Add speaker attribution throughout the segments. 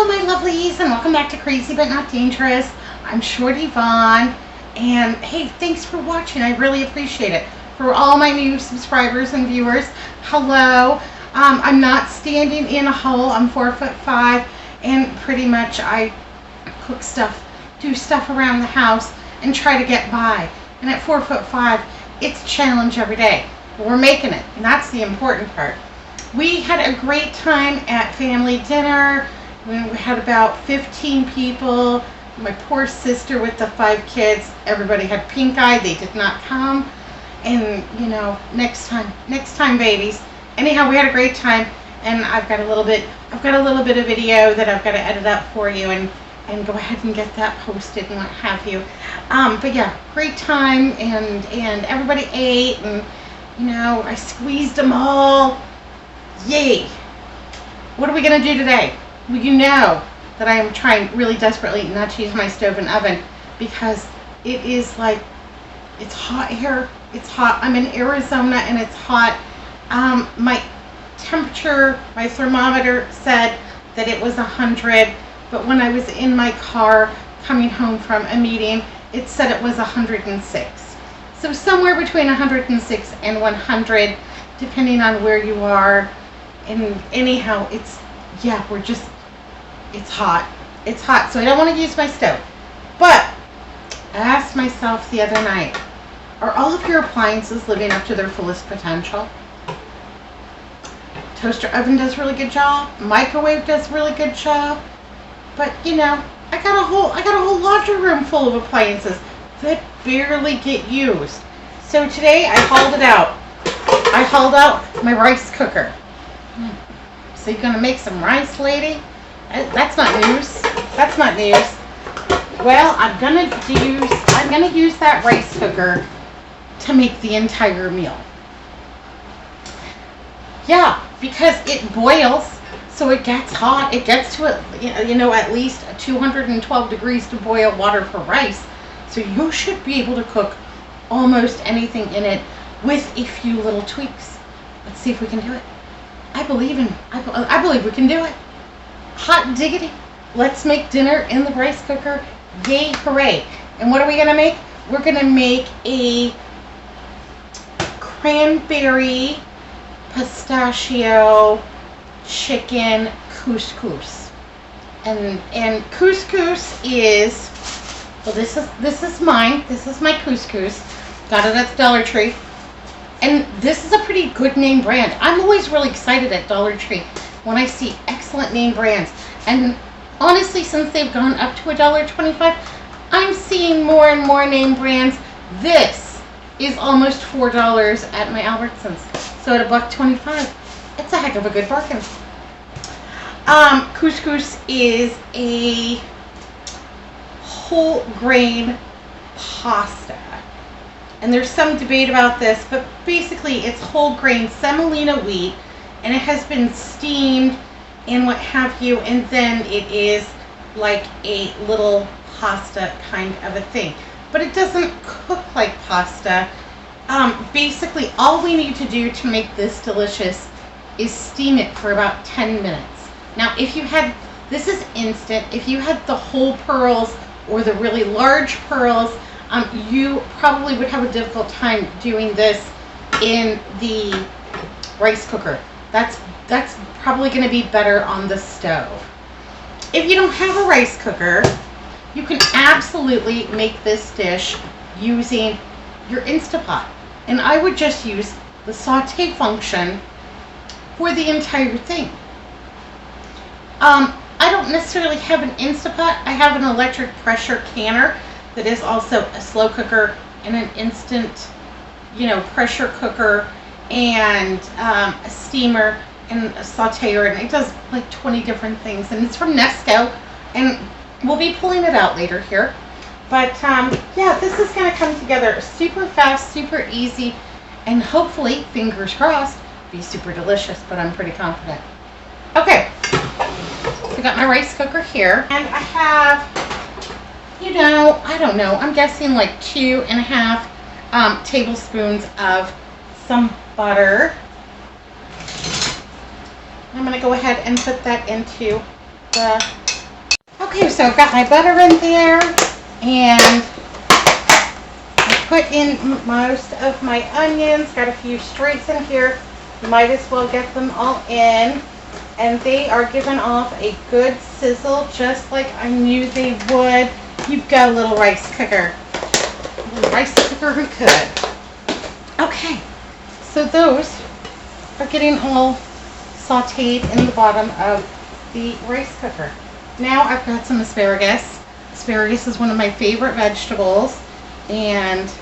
Speaker 1: Hello my lovelies and welcome back to Crazy But Not Dangerous. I'm Shorty Vaughn and hey, thanks for watching. I really appreciate it. For all my new subscribers and viewers, hello. I'm not standing in a hole. I'm 4'5" and pretty much I cook stuff, do stuff around the house and try to get by. And at 4'5", it's a challenge every day. But we're making it, and that's the important part. We had a great time at family dinner. We had about 15 people. My poor sister with the 5 kids. Everybody had pink eye. They did not come. And you know, next time, babies. Anyhow, we had a great time, and I've got a little bit of video that I've got to edit up for you and go ahead and get that posted and what have you. But yeah, great time, and everybody ate, and you know, I squeezed them all. Yay! What are we gonna do today? Well, you know that I am trying really desperately not to use my stove and oven because it is like, it's hot here. It's hot. I'm in Arizona and it's hot. My temperature, my thermometer said that it was 100, but when I was in my car coming home from a meeting, it said it was 106. So somewhere between 106 and 100, depending on where you are. And anyhow, it's hot. It's hot, so I don't want to use my stove. But I asked myself the other night, are all of your appliances living up to their fullest potential? Toaster oven does a really good job. Microwave does a really good job. But you know, I got a whole laundry room full of appliances that barely get used. So today I hauled it out. I hauled out my rice cooker. So you're gonna make some rice, lady? That's not news. That's not news. Well, I'm gonna use that rice cooker to make the entire meal. Yeah, because it boils, so it gets hot. It gets to at least 212 degrees to boil water for rice. So you should be able to cook almost anything in it with a few little tweaks. Let's see if we can do it. I believe we can do it. Hot diggity. Let's make dinner in the rice cooker. Yay, hooray. And what are we going to make? We're going to make a cranberry pistachio chicken couscous. And couscous is, well, this is mine. This is my couscous. Got it at Dollar Tree. And this is a pretty good name brand. I'm always really excited at Dollar Tree when I see excellent name brands. And honestly, since they've gone up to $1.25, I'm seeing more and more name brands. This is almost $4 at my Albertsons. So at $1.25, it's a heck of a good bargain. Couscous is a whole grain pasta. And there's some debate about this, but basically it's whole grain semolina wheat, and it has been steamed and what have you, and then it is like a little pasta kind of a thing. But it doesn't cook like pasta. Basically, all we need to do to make this delicious is steam it for about 10 minutes. Now, this is instant. If you had the whole pearls or the really large pearls, you probably would have a difficult time doing this in the rice cooker. That's probably going to be better on the stove. If you don't have a rice cooker, you can absolutely make this dish using your Instapot. And I would just use the saute function for the entire thing. I don't necessarily have an Instapot. I have an electric pressure canner that is also a slow cooker and an instant, pressure cooker and a steamer and a sauteer, and it does like 20 different things, and it's from Nesco, and we'll be pulling it out later here. But yeah, this is going to come together super fast, super easy, and hopefully, fingers crossed, be super delicious, but I'm pretty confident. Okay, I got my rice cooker here, and I have, I don't know, I'm guessing like 2.5 tablespoons of some butter. I'm going to go ahead and put that into the Okay, so I've got my butter in there, and I put in most of my onions. Got a few straights in here. Might as well get them all in. And they are giving off a good sizzle, just like I knew they would. You've got a little rice cooker. A little rice cooker who could. Okay, so those are getting all sauteed in the bottom of the rice cooker. Now I've got some asparagus. Asparagus is one of my favorite vegetables, and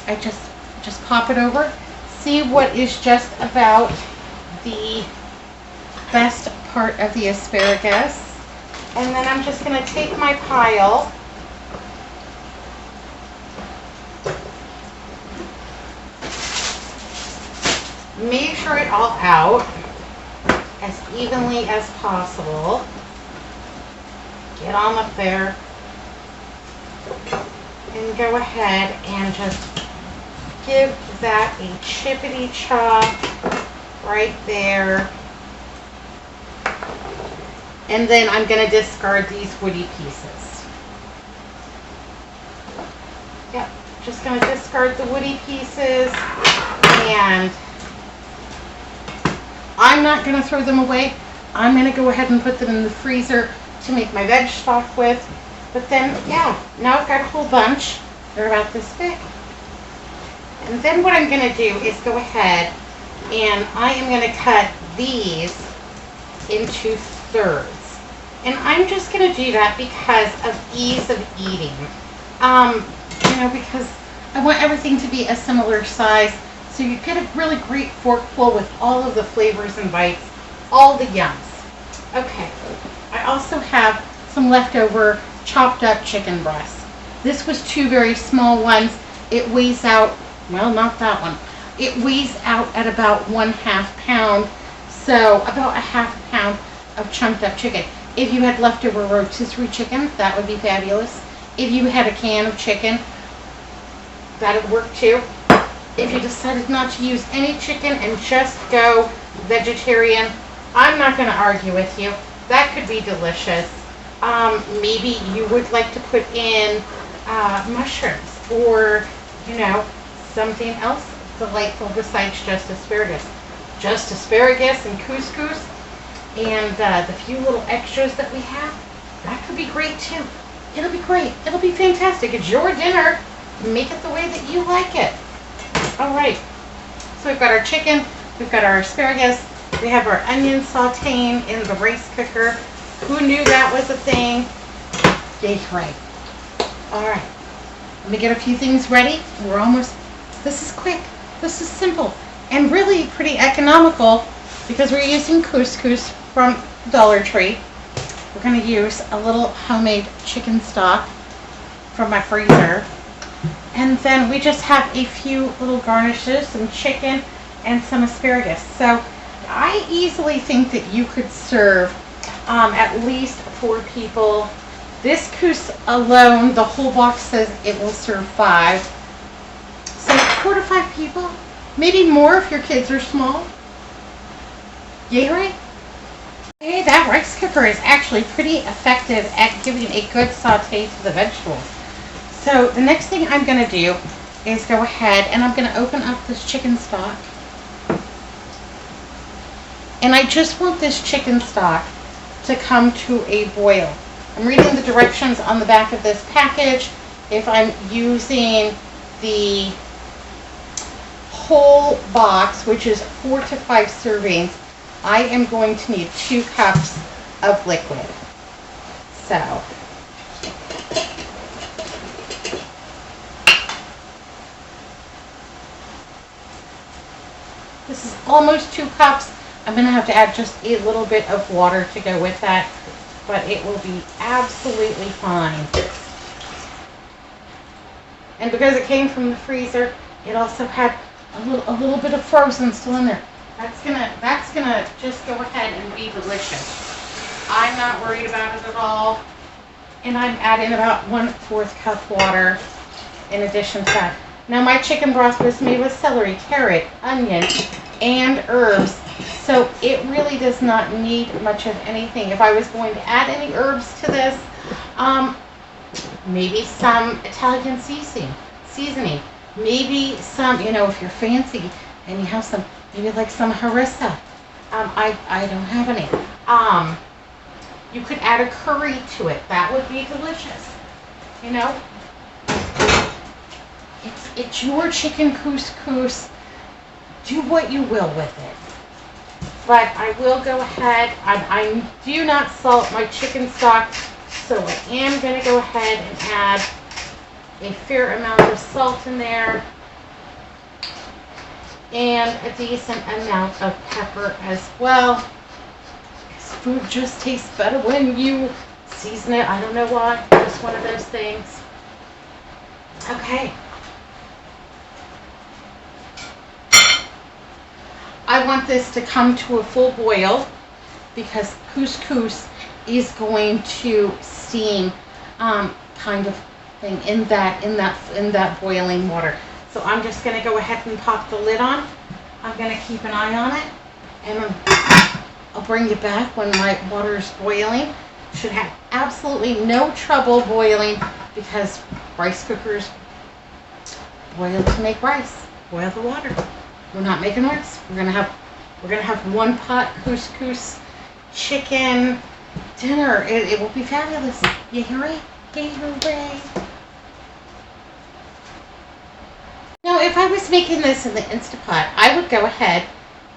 Speaker 1: I just pop it over. See what is just about the best part of the asparagus. And then I'm just going to take my pile measure it all out as evenly as possible. Get on up there and go ahead and just give that a chippity chop right there. And then I'm going to discard these woody pieces. Yep, just going to discard the woody pieces, and I'm not going to throw them away. I'm going to go ahead and put them in the freezer to make my veg stock with. But then, yeah, now I've got a whole bunch. They're about this big. And then what I'm going to do is go ahead and I am going to cut these into thirds. And I'm just going to do that because of ease of eating. Because I want everything to be a similar size. So you get a really great forkful with all of the flavors and bites, all the yums. Okay, I also have some leftover chopped up chicken breasts. This was 2 very small ones. It weighs out, well, not that one. It weighs out at about 1/2 pound. So about a 1/2 pound of chunked up chicken. If you had leftover rotisserie chicken, that would be fabulous. If you had a can of chicken, that would work too. If you decided not to use any chicken and just go vegetarian, I'm not going to argue with you. That could be delicious. Maybe you would like to put in mushrooms or, something else delightful besides just asparagus. Just asparagus and couscous and the few little extras that we have, that could be great too. It'll be great. It'll be fantastic. It's your dinner. Make it the way that you like it. All right, so we've got our chicken, we've got our asparagus, we have our onion sauteing in the rice cooker. Who knew that was a thing? Yay, right. All right, let me get a few things ready. This is quick, this is simple, and really pretty economical because we're using couscous from Dollar Tree. We're going to use a little homemade chicken stock from my freezer. And then we just have a few little garnishes, some chicken and some asparagus. So I easily think that you could serve at least 4 people. This couscous alone, the whole box says it will serve 5. So 4 to 5 people, maybe more if your kids are small. Yay, right? Okay, that rice cooker is actually pretty effective at giving a good saute to the vegetables. So the next thing I'm going to do is go ahead and I'm going to open up this chicken stock. And I just want this chicken stock to come to a boil. I'm reading the directions on the back of this package. If I'm using the whole box, which is 4 to 5 servings, I am going to need 2 cups of liquid. So this is almost 2 cups. I'm going to have to add just a little bit of water to go with that, but it will be absolutely fine. And because it came from the freezer, it also had a little bit of frozen still in there. That's gonna just go ahead and be delicious. I'm not worried about it at all. And I'm adding about 1/4 cup water in addition to that. Now my chicken broth was made with celery, carrot, onion, and herbs. So it really does not need much of anything. If I was going to add any herbs to this, maybe some Italian seasoning, maybe some, if you're fancy and you have some, maybe like some harissa. I don't have any. You could add a curry to it. That would be delicious. It's your chicken couscous. Do what you will with it. But I will go ahead, I do not salt my chicken stock, so I am going to go ahead and add a fair amount of salt in there and a decent amount of pepper as well. Because food just tastes better when you season it. I don't know why, just one of those things. Okay. I want this to come to a full boil because couscous is going to steam, kind of thing in that boiling water. So I'm just going to go ahead and pop the lid on. I'm going to keep an eye on it, and I'll bring you back when my water is boiling. Should have absolutely no trouble boiling because rice cookers boil to make rice. Boil the water. We're not making rice. We're gonna have one pot couscous chicken dinner. It will be fabulous. You hear it? Hooray! Now, if I was making this in the Instapot, I would go ahead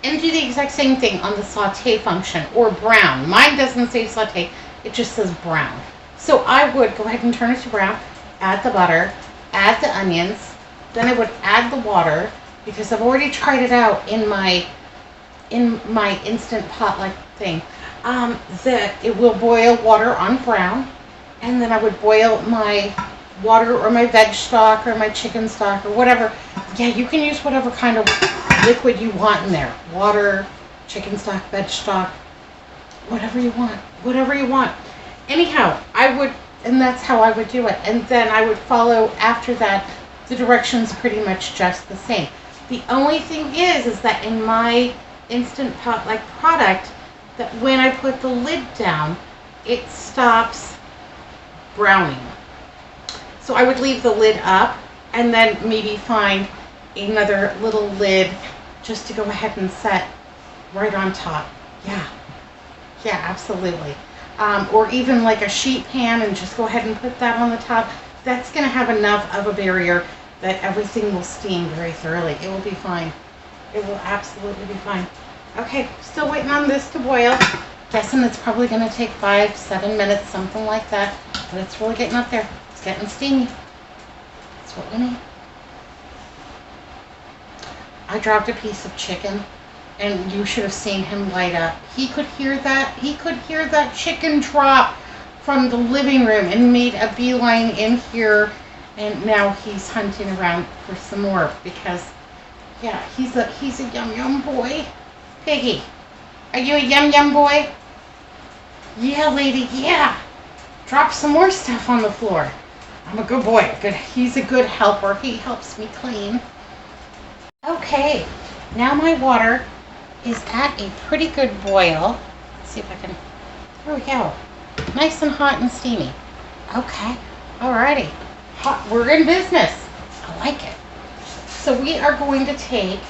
Speaker 1: and do the exact same thing on the saute function, or brown. Mine doesn't say saute, it just says brown. So I would go ahead and turn it to brown, add the butter, add the onions, then I would add the water, because I've already tried it out in my Instant Pot like thing. It will boil water on brown, and then I would boil my water or my veg stock or my chicken stock or whatever. Yeah, you can use whatever kind of liquid you want in there. Water, chicken stock, veg stock, whatever you want. Anyhow, and that's how I would do it. And then I would follow after that. The directions pretty much just the same. The only thing is that in my Instant Pot like product, that when I put the lid down, it stops browning. So I would leave the lid up and then maybe find another little lid just to go ahead and set right on top. Yeah, absolutely. Or even like a sheet pan and just go ahead and put that on the top. That's going to have enough of a barrier that everything will steam very thoroughly. It will be fine. It will absolutely be fine. Okay, still waiting on this to boil. Guessing it's probably going to take 5-7 minutes, something like that. But it's really getting up there. It's getting steamy. That's what we need. I dropped a piece of chicken, and you should have seen him light up. He could hear that. He could hear that chicken drop from the living room and made a beeline in here, and now he's hunting around for some more because, yeah, he's a yum boy. Piggy, are you a yum boy? Yeah, lady, yeah. Drop some more stuff on the floor. I'm a good boy. He's a good helper. He helps me clean. Okay, now my water is at a pretty good boil. Let's see if I can. There we go. Nice and hot and steamy. Okay, alrighty. Hot. We're in business. I like it. So we are going to take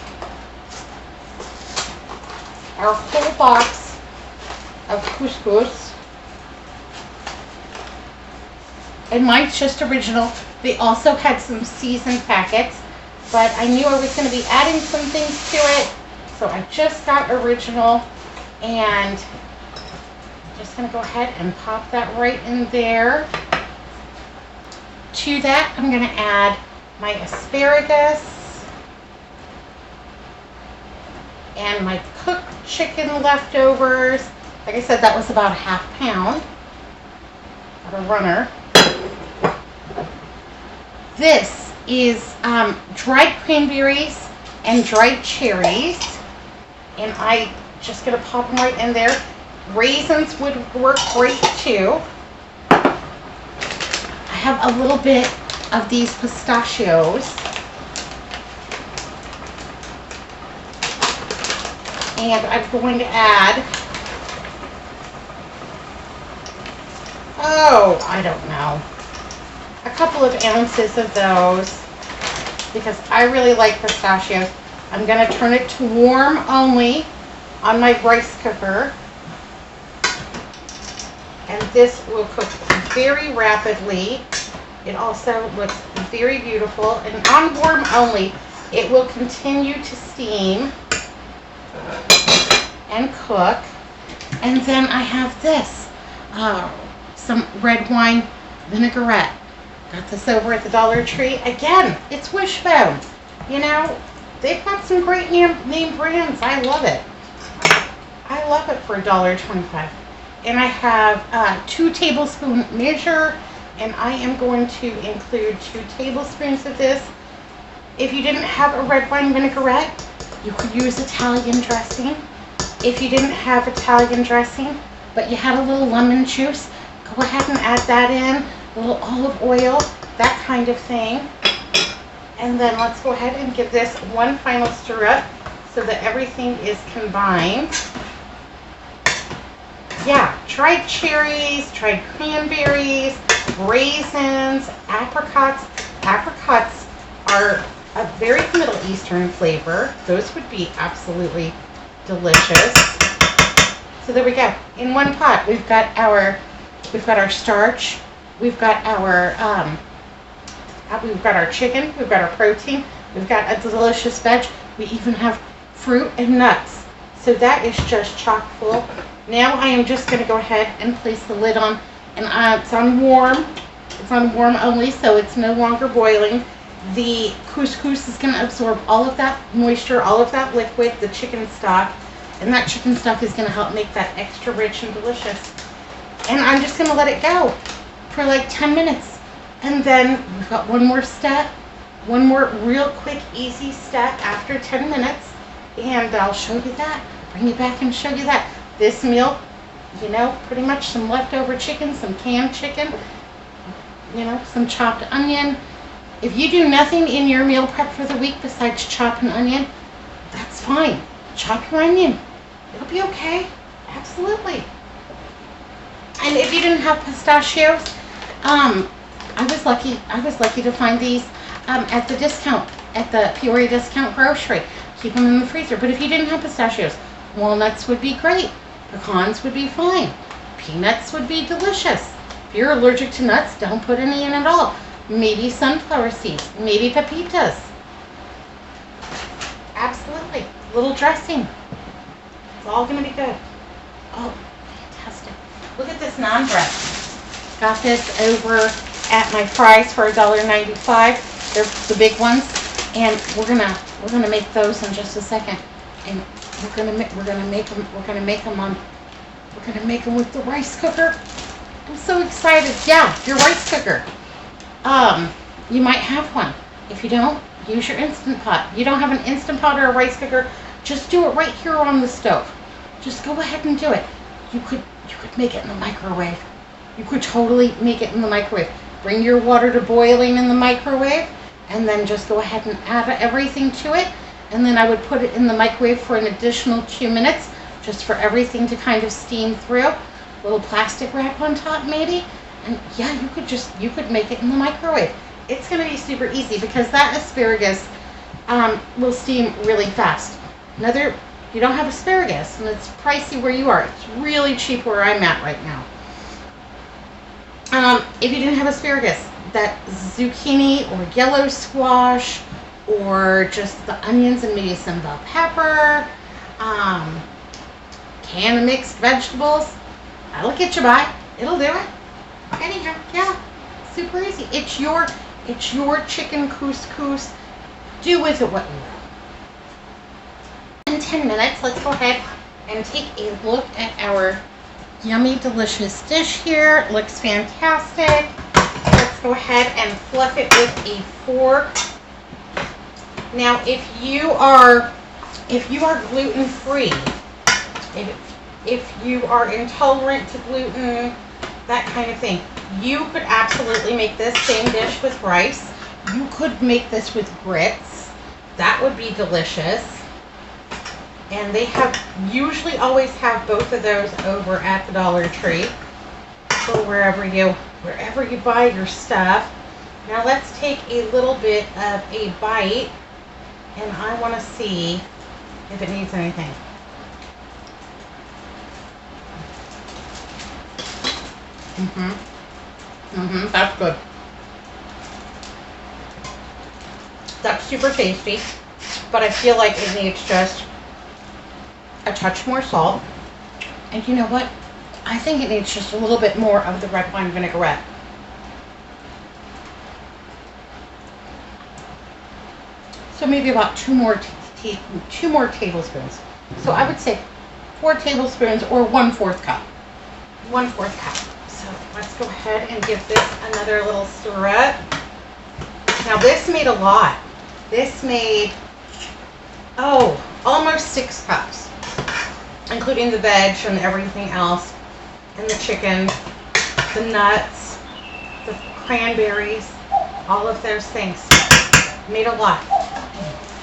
Speaker 1: our whole box of couscous. And mine's just original. They also had some seasoned packets, but I knew I was going to be adding some things to it, so I just got original, and I'm just going to go ahead and pop that right in there. To that, I'm going to add my asparagus and my cooked chicken leftovers. Like I said, that was about a half pound of a runner. This is dried cranberries and dried cherries, and I just gonna pop them right in there. Raisins would work great too. I have a little bit of these pistachios. And I'm going to add, I don't know, a couple of ounces of those because I really like pistachios. I'm going to turn it to warm only on my rice cooker. And this will cook very rapidly. It also looks very beautiful. And on warm only, it will continue to steam and cook. And then I have this, some red wine vinaigrette. Got this over at the Dollar Tree. Again, it's Wishbone. You know, they've got some great name brands. I love it. I love it for $1.25. And I have 2 tablespoon measure, and I am going to include 2 tablespoons of this. If you didn't have a red wine vinaigrette, you could use Italian dressing. If you didn't have Italian dressing, but you had a little lemon juice, go ahead and add that in, a little olive oil, that kind of thing. And then let's go ahead and give this one final stir up so that everything is combined. Yeah, dried cherries, dried cranberries, raisins, apricots. Apricots are a very Middle Eastern flavor. Those would be absolutely delicious. So there we go. In one pot, we've got our starch, we've got our chicken, we've got our protein, we've got a delicious veg. We even have fruit and nuts. So that is just chock full. Now I am just going to go ahead and place the lid on, and it's on warm. It's on warm only, so it's no longer boiling. The couscous is going to absorb all of that moisture, all of that liquid, the chicken stock, and that chicken stock is going to help make that extra rich and delicious. And I'm just going to let it go for like 10 minutes. And then we've got one more step, one more real quick, easy step after 10 minutes, and I'll show you that. Bring you back and show you that. This meal, you know, pretty much some leftover chicken, some canned chicken, you know, some chopped onion. If you do nothing in your meal prep for the week besides chop an onion, that's fine. Chop your onion. It'll be okay. Absolutely. And if you didn't have pistachios, I was lucky to find these at the Peoria Discount Grocery. Keep them in the freezer. But if you didn't have pistachios, walnuts would be great. Pecans would be fine. Peanuts would be delicious. If you're allergic to nuts, don't put any in at all. Maybe sunflower seeds. Maybe pepitas. Absolutely. Little dressing. It's all going to be good. Oh, fantastic. Look at this naan bread. Got this over at my Fry's for $1.95. They're the big ones. And we're gonna make those in just a second. And we're gonna make them with the rice cooker. I'm so excited. Yeah, your rice cooker. You might have one. If you don't, use your Instant Pot. If you don't have an Instant Pot or a rice cooker, just do it right here on the stove. Just go ahead and do it. You could make it in the microwave. You could totally make it in the microwave. Bring your water to boiling in the microwave, and then just go ahead and add everything to it. And then I would put it in the microwave for an additional 2 minutes, just for everything to kind of steam through. A little plastic wrap on top maybe. And yeah, you could make it in the microwave. It's going to be super easy because that asparagus will steam really fast. You don't have asparagus, and it's pricey where you are. It's really cheap where I'm at right now. If you didn't have asparagus, that zucchini or yellow squash, or just the onions and maybe some bell pepper, can of mixed vegetables, that'll get you by. It'll do it. Anyhow, yeah, super easy. It's your chicken couscous. Do with it what you will. In 10 minutes, let's go ahead and take a look at our yummy, delicious dish here. It looks fantastic. Let's go ahead and fluff it with a fork. Now, if you are gluten-free, if you are intolerant to gluten, that kind of thing, you could absolutely make this same dish with rice. You could make this with grits. That would be delicious. And they usually always have both of those over at the Dollar Tree or wherever you buy your stuff. Now let's take a little bit of a bite, and I want to see if it needs anything. That's good. That's super tasty, but I feel like it needs just a touch more salt. And you know what? I think it needs just a little bit more of the red wine vinaigrette. So maybe about two more tablespoons. So I would say 4 tablespoons or 1/4 cup. 1/4 cup. So let's go ahead and give this another little stir up. Now this made a lot. This made, almost 6 cups, including the veg and everything else, and the chicken, the nuts, the cranberries, all of those things. Made a lot.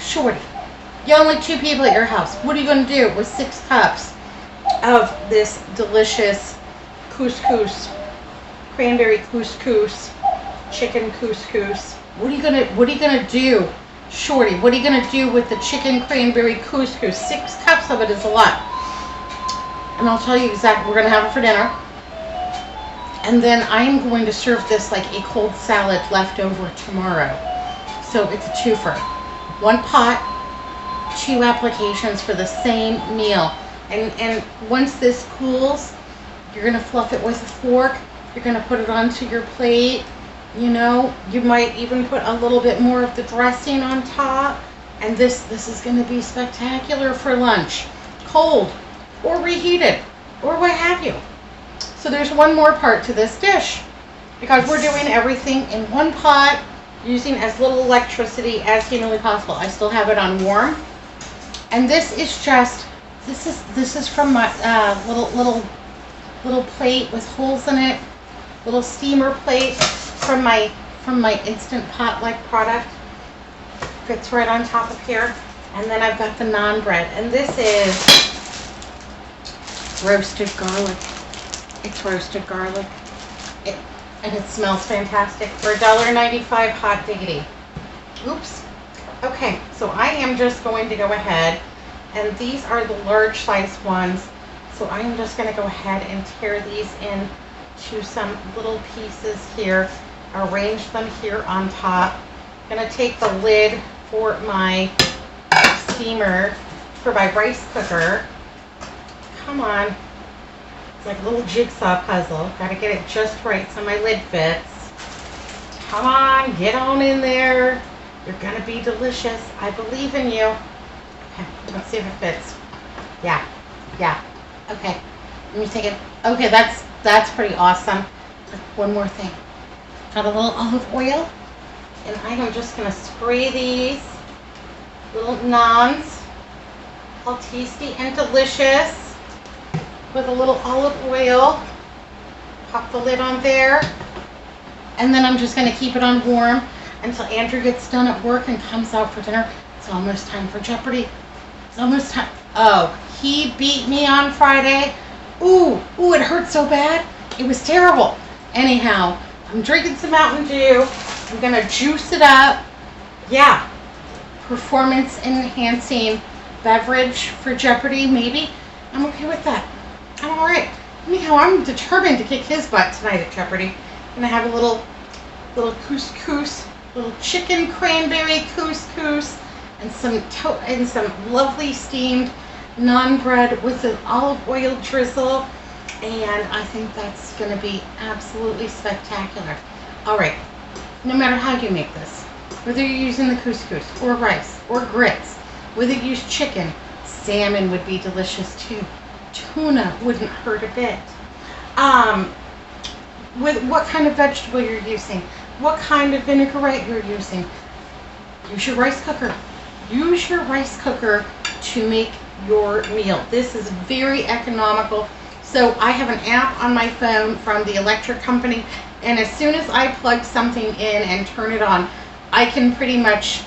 Speaker 1: Shorty, you only 2 people at your house. What are you going to do with 6 cups of this delicious couscous, cranberry couscous, chicken couscous? What are you gonna do, Shorty? What are you gonna do with the chicken cranberry couscous? 6 cups of it is a lot. And I'll tell you exactly, we're gonna have it for dinner. And then I am going to serve this like a cold salad left over tomorrow. So it's a twofer. 1 pot, 2 applications for the same meal. And once this cools, you're gonna fluff it with a fork. You're gonna put it onto your plate. You know, you might even put a little bit more of the dressing on top. And this is gonna be spectacular for lunch. Cold, or reheated, or what have you. So there's one more part to this dish, because we're doing everything in 1 pot, using as little electricity as humanly possible. I still have it on warm. And this is just, this is from my little plate with holes in it, little steamer plate from my Instant Pot-like product. Fits right on top of here. And then I've got the naan bread, and this is roasted garlic. It's roasted garlic, and it smells fantastic for $1.95 hot diggity. Oops. Okay, so I am just going to go ahead, and these are the large size ones. So I am just going to go ahead and tear these into some little pieces here, arrange them here on top. I'm going to take the lid for my steamer, for my rice cooker. Come on. It's like a little jigsaw puzzle. Got to get it just right so my lid fits. Come on, get on in there. You're going to be delicious. I believe in you. Okay, let's see if it fits. Yeah. Okay, let me take it. Okay, that's pretty awesome. One more thing. Got a little olive oil, and I am just going to spray these little naans, all tasty and delicious, with a little olive oil. Pop the lid on there, and then I'm just going to keep it on warm until Andrew gets done at work and comes out for dinner. It's almost time for Jeopardy. It's almost time. Oh, he beat me on Friday. Ooh, it hurt so bad. It was terrible. Anyhow, I'm drinking some Mountain Dew. I'm going to juice it up. Yeah, performance enhancing beverage for Jeopardy, maybe. I'm okay with that. I'm all right. Anyhow, I'm determined to kick his butt tonight at Jeopardy. I'm going to have a little couscous, little chicken cranberry couscous, and some lovely steamed naan bread with an olive oil drizzle, and I think that's going to be absolutely spectacular. All right, no matter how you make this, whether you're using the couscous or rice or grits, whether you use chicken, salmon would be delicious too. Tuna wouldn't hurt a bit. With what kind of vegetable you're using, what kind of vinaigrette you're using, use your rice cooker. Use your rice cooker to make your meal. This is very economical. So I have an app on my phone from the electric company, and as soon as I plug something in and turn it on, I can pretty much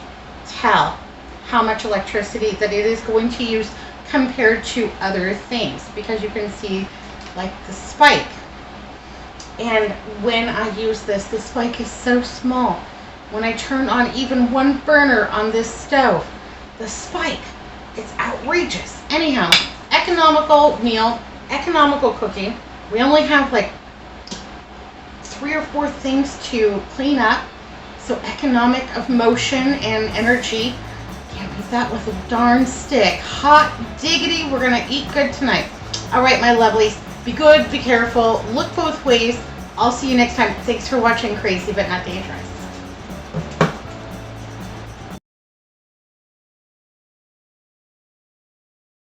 Speaker 1: tell how much electricity that it is going to use compared to other things, because you can see like the spike. And when I use this, the spike is so small. When I turn on even one burner on this stove, the spike, it's outrageous. Anyhow, economical meal, economical cooking. We only have like 3 or 4 things to clean up. So economic of motion and energy. Can't beat that with a darn stick. Hot diggity, we're gonna eat good tonight. All right, my lovelies, be good, be careful, look both ways. I'll see you next time. Thanks for watching Crazy But Not Dangerous.